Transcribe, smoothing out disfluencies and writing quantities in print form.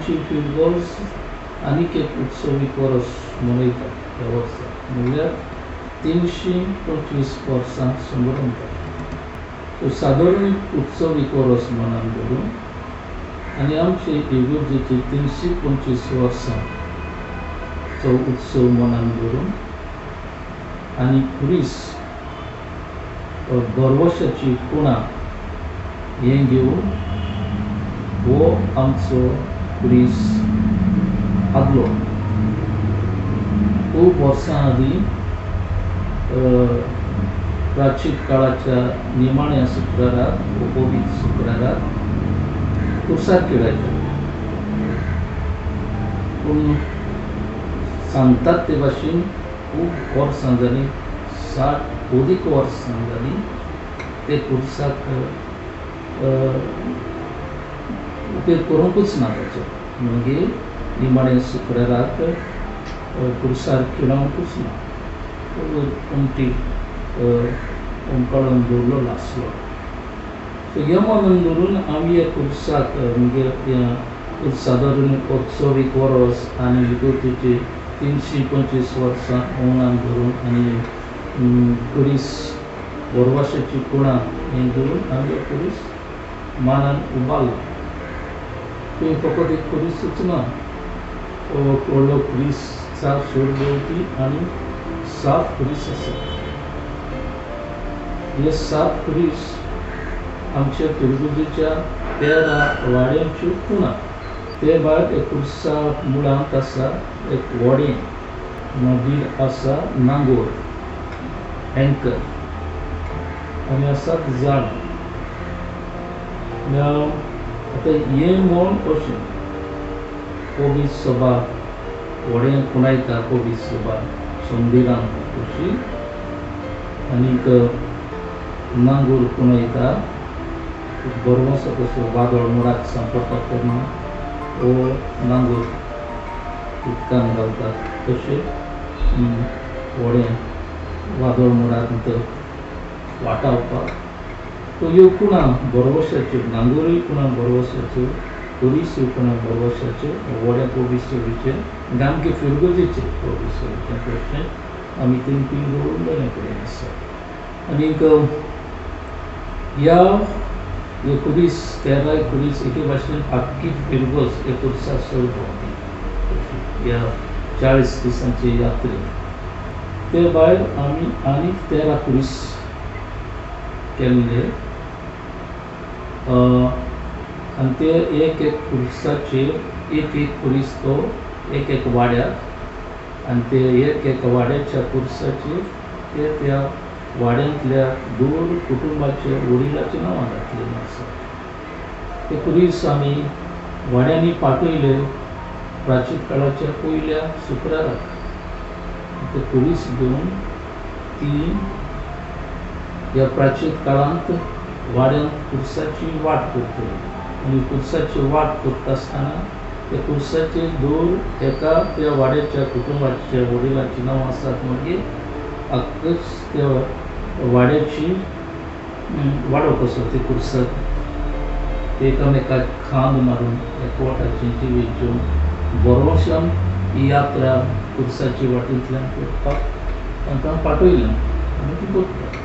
आमची फिरगोल्स आनीक एक उत्सवीक वर्स मनयतात ह्या वर्सा म्हणल्यार 325 वर्सां संभ्रमतात. तो सादारण उत्सवीक वर्स मनान धरून आनी आमचे इगर्जेची 325 वर्सां तो उत्सव मनान धरून आनी खुरीस दर वर्साची खुणा हें घेवन हो आमचो खुरीस आदलो. खूब वर्सां आदीं प्राचीन काळाच्या निमाण्या शुक्राराक पवित्र शुक्राराक खुर्सार खेळायचे. पूण सांगतात ते भाशेन खूब वर्सां जालीं, 60 अदीक वर्सां जालीं ते खुर्साक उपेग करूंकूच ना ताचो. मागीर निमाण्या शुक्राराक खुर्सार खेळोंकूच ना. उमटी काडून दवरलो आसलो. ह्या मनान धरून आमी ह्या खुर्साक म्हणजे सादारण उत्सवीक वर्स आनी इगर्जेची 325 वर्सां मनान धरून आनी खुरीस वर्साची खुणा हें धरून आमी खुरीस मानान उबारला. थंय फकत एक खुरीसच ना, व्हडलो खुरीसचा सरभोंवती आनी 7 खुरीस आसात. हे 7 खुरीस आमच्या फिरगोजेच्या 13 वाड्यांच्यो खुणा. ते भायर एक खुर्सा मुळांत आसा एक व्हडें, मागीर आसा नांगोर, एंकर आनी आसात झाड. आतां हें म्हण अशें पवीत सभा व्हडें खुणायता, पवीत सभा संविधान अशी, आनीक नांगोर खुणायता बरो आसा तसो वादळ मुळाक सांपडटा तेन्ना हो नांगोर उदकान घालतात तशें व्हडें वादळ मुळांत वाटावपाक. तो ह्यो खुणा बरोवशाच्यो, नांगोरूय खुणा बरोवशाच्यो, खुरीसूय खुणा बरोवशाच्यो, व्हड्या पवीत सभेचें आमगे फिरगोजेचें पवीत सभेचें तशें आमी थंय पिंजोवन बरें कडेन आसा. आनीक ह्या खुरीस 13 खुरीस एके भाशेन आख्खी फिरगोज हे खुर्सा सरभोंवती ह्या 40 दिसांचे यात्रेक. ते भायर आमी आनीक 13 खुरीस केल्ले आनी ते एक खुर्साचेर एक खुरीस तो एक वाड्याक आनी ते एक वाड्याच्या खुर्साचेर ते त्या वाड्यांतल्या 2 कुटुंबाच्या वडिलांचीं नांवां घातलेलीं आसा. ते खुरीस आमी वाड्यांनी पाटयले प्राचीन काळाच्या पयल्या शुक्राराक. ते खुरीस घेवन ती ह्या प्राचीन काळांत वाड्यांत खुर्साची वाट करतली. आनी खुर्साची वाट करता आसतना त्या खुर्साचेर 2 एका त्या वाड्याच्या कुटुंबाच्या वडिलांचीं नांवां आसात. मागीर आख्खच त्या वाड्याची वाडो कसो ते खुर्साक ते एकामेकाक खांद मारून एकवटाची जिवेच्यो बरोवशान ही यात्रा खुर्साची वाटेंतल्यान करपाक तांकां पाटयलें आनी ती करतात.